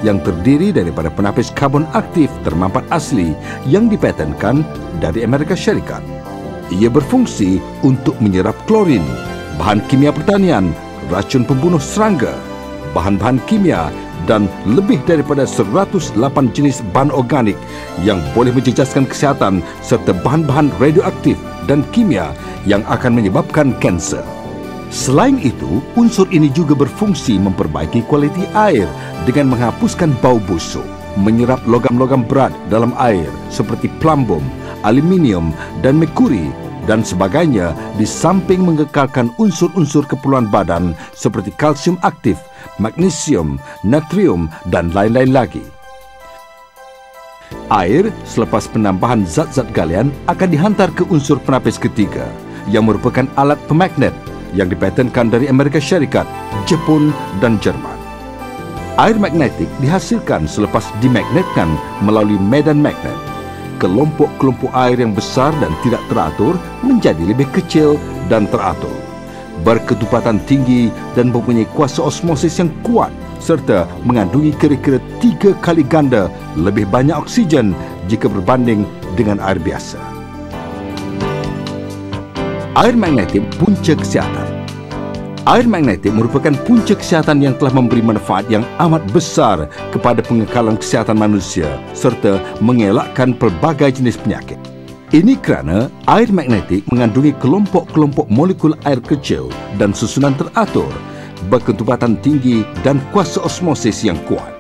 yang terdiri daripada penapis karbon aktif termampat asli yang dipatenkan dari Amerika Syarikat. Ia berfungsi untuk menyerap klorin, bahan kimia pertanian, racun pembunuh serangga, bahan-bahan kimia dan lebih daripada 108 jenis bahan organik yang boleh menjejaskan kesihatan serta bahan-bahan radioaktif dan kimia yang akan menyebabkan kanser. Selain itu, unsur ini juga berfungsi memperbaiki kualiti air dengan menghapuskan bau busuk, menyerap logam-logam berat dalam air seperti plumbum, aluminium dan merkuri dan sebagainya, di samping mengekalkan unsur-unsur keperluan badan seperti kalsium aktif, magnesium, natrium dan lain-lain lagi. Air selepas penambahan zat-zat galian akan dihantar ke unsur penapis ketiga yang merupakan alat pemagnet yang dipatenkan dari Amerika Syarikat, Jepun dan Jerman. Air magnetik dihasilkan selepas dimagnetkan melalui medan magnet. Kelompok-kelompok air yang besar dan tidak teratur menjadi lebih kecil dan teratur, berketupatan tinggi dan mempunyai kuasa osmosis yang kuat serta mengandungi kira-kira 3 kali ganda lebih banyak oksigen jika berbanding dengan air biasa. Air magnetik punca kesihatan. Air magnetik merupakan punca kesihatan yang telah memberi manfaat yang amat besar kepada pengekalan kesihatan manusia serta mengelakkan pelbagai jenis penyakit. Ini kerana air magnetik mengandungi kelompok-kelompok molekul air kecil dan susunan teratur, berketupatan tinggi dan kuasa osmosis yang kuat.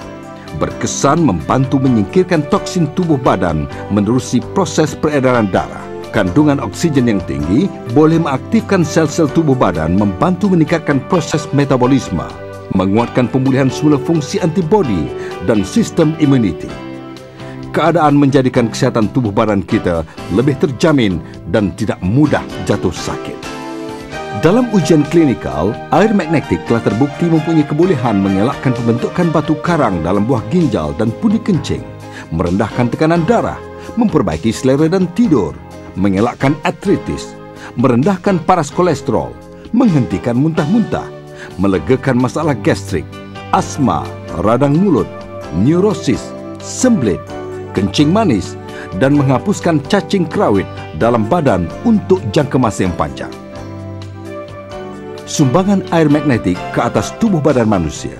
Berkesan membantu menyingkirkan toksin tubuh badan menerusi proses peredaran darah. Kandungan oksigen yang tinggi boleh mengaktifkan sel-sel tubuh badan, membantu meningkatkan proses metabolisme, menguatkan pemulihan semula fungsi antibodi dan sistem imuniti. Keadaan menjadikan kesihatan tubuh badan kita lebih terjamin dan tidak mudah jatuh sakit. Dalam ujian klinikal, air magnetik telah terbukti mempunyai kebolehan mengelakkan pembentukan batu karang dalam buah ginjal dan pundi kencing, merendahkan tekanan darah, memperbaiki selera dan tidur, mengelakkan artritis, merendahkan paras kolesterol, menghentikan muntah-muntah, melegakan masalah gastrik, asma, radang mulut, neurosis, sembelit, kencing manis dan menghapuskan cacing kerawit dalam badan untuk jangka masa yang panjang. Sumbangan air magnetik ke atas tubuh badan manusia.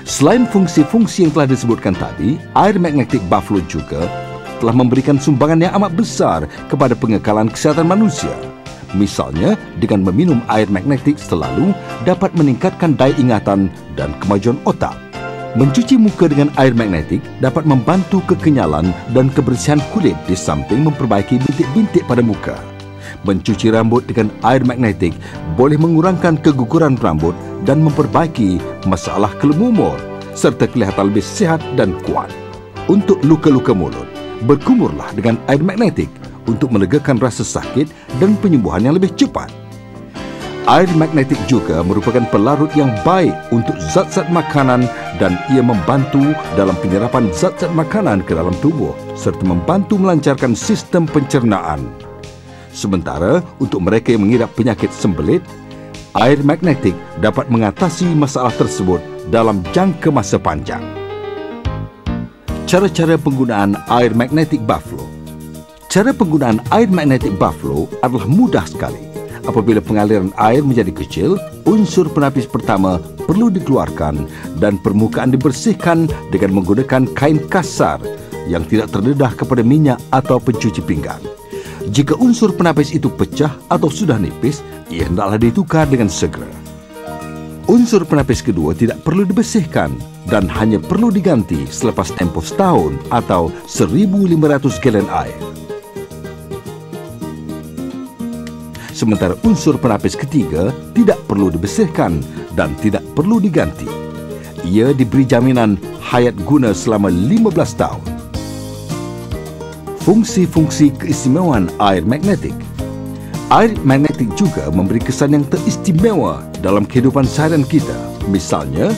Selain fungsi-fungsi yang telah disebutkan tadi, air magnetik buffalo juga telah memberikan sumbangan yang amat besar kepada pengekalan kesihatan manusia. Misalnya, dengan meminum air magnetik selalu dapat meningkatkan daya ingatan dan kemajuan otak. Mencuci muka dengan air magnetik dapat membantu kekenyalan dan kebersihan kulit di samping memperbaiki bintik-bintik pada muka. Mencuci rambut dengan air magnetik boleh mengurangkan keguguran rambut dan memperbaiki masalah kelumur serta kelihatan lebih sihat dan kuat. Untuk luka-luka mulut, berkumurlah dengan air magnetik untuk melegakan rasa sakit dan penyembuhan yang lebih cepat. Air magnetik juga merupakan pelarut yang baik untuk zat-zat makanan dan ia membantu dalam penyerapan zat-zat makanan ke dalam tubuh serta membantu melancarkan sistem pencernaan. Sementara untuk mereka yang mengidap penyakit sembelit, air magnetik dapat mengatasi masalah tersebut dalam jangka masa panjang. Cara-cara penggunaan air magnetik buffalo. Cara penggunaan air magnetik buffalo adalah mudah sekali. Apabila pengaliran air menjadi kecil, unsur penapis pertama perlu dikeluarkan dan permukaan dibersihkan dengan menggunakan kain kasar yang tidak terdedah kepada minyak atau pencuci pinggan. Jika unsur penapis itu pecah atau sudah nipis, ia hendaklah ditukar dengan segera. Unsur penapis kedua tidak perlu dibersihkan dan hanya perlu diganti selepas tempoh setahun atau 1,500 galen air. Sementara unsur penapis ketiga tidak perlu dibersihkan dan tidak perlu diganti. Ia diberi jaminan hayat guna selama 15 tahun. Fungsi-fungsi keistimewaan air magnetik. Air magnetik juga memberi kesan yang teristimewa dalam kehidupan seharian kita. Misalnya,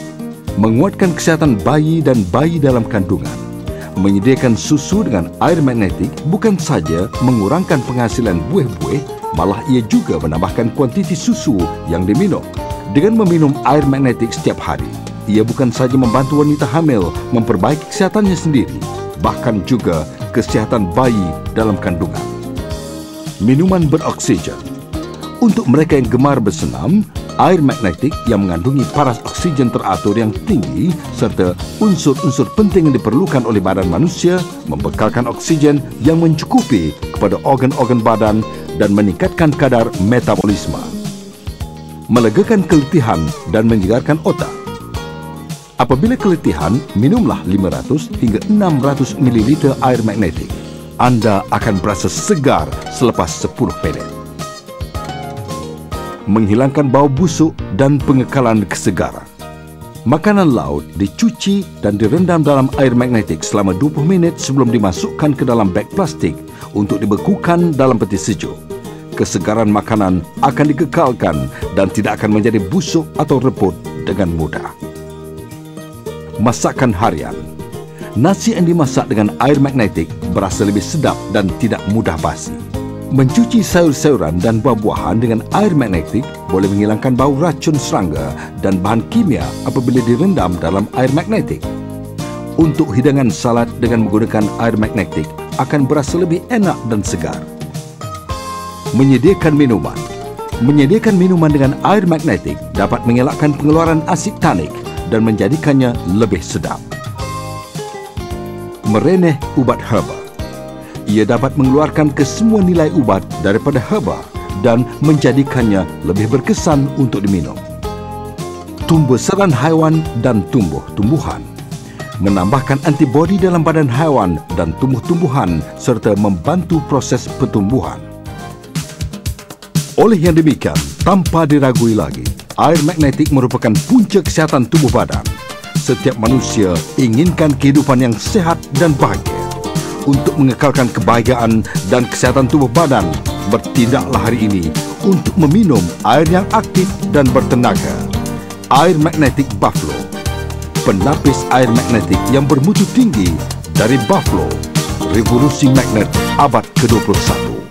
menguatkan kesihatan bayi dan bayi dalam kandungan. Menyediakan susu dengan air magnetik bukan saja mengurangkan penghasilan buih-buih, malah ia juga menambahkan kuantiti susu yang diminum. Dengan meminum air magnetik setiap hari, ia bukan sahaja membantu wanita hamil memperbaiki kesehatannya sendiri, bahkan juga kesihatan bayi dalam kandungan. Minuman beroksigen. Untuk mereka yang gemar bersenam, air magnetik yang mengandungi paras oksigen teratur yang tinggi serta unsur-unsur penting yang diperlukan oleh badan manusia membekalkan oksigen yang mencukupi kepada organ-organ badan dan meningkatkan kadar metabolisme. Melegakan keletihan dan menyegarkan otak. Apabila keletihan, minumlah 500 hingga 600 ml air magnetik. Anda akan berasa segar selepas 10 minit. Menghilangkan bau busuk dan pengekalan kesegaran. Makanan laut dicuci dan direndam dalam air magnetik selama 20 minit sebelum dimasukkan ke dalam beg plastik untuk dibekukan dalam peti sejuk. Kesegaran makanan akan dikekalkan dan tidak akan menjadi busuk atau reput dengan mudah. Masakan harian. Nasi yang dimasak dengan air magnetik berasa lebih sedap dan tidak mudah basi. Mencuci sayur-sayuran dan buah-buahan dengan air magnetik boleh menghilangkan bau racun serangga dan bahan kimia apabila direndam dalam air magnetik. Untuk hidangan salad dengan menggunakan air magnetik akan berasa lebih enak dan segar. Menyediakan minuman. Menyediakan minuman dengan air magnetik dapat mengelakkan pengeluaran asid tanik dan menjadikannya lebih sedap. Mereneh ubat herba. Ia dapat mengeluarkan kesemua nilai ubat daripada herba dan menjadikannya lebih berkesan untuk diminum. Tumbuh-seran haiwan dan tumbuh-tumbuhan. Menambahkan antibodi dalam badan haiwan dan tumbuh-tumbuhan serta membantu proses pertumbuhan. Oleh yang demikian, tanpa diragui lagi, air magnetik merupakan punca kesihatan tubuh badan. Setiap manusia inginkan kehidupan yang sehat dan bahagia. Untuk mengekalkan kebahagiaan dan kesihatan tubuh badan, bertindaklah hari ini untuk meminum air yang aktif dan bertenaga. Air magnetik Buffalo. Penapis air magnetik yang bermutu tinggi dari Buffalo. Revolusi magnet abad ke-21.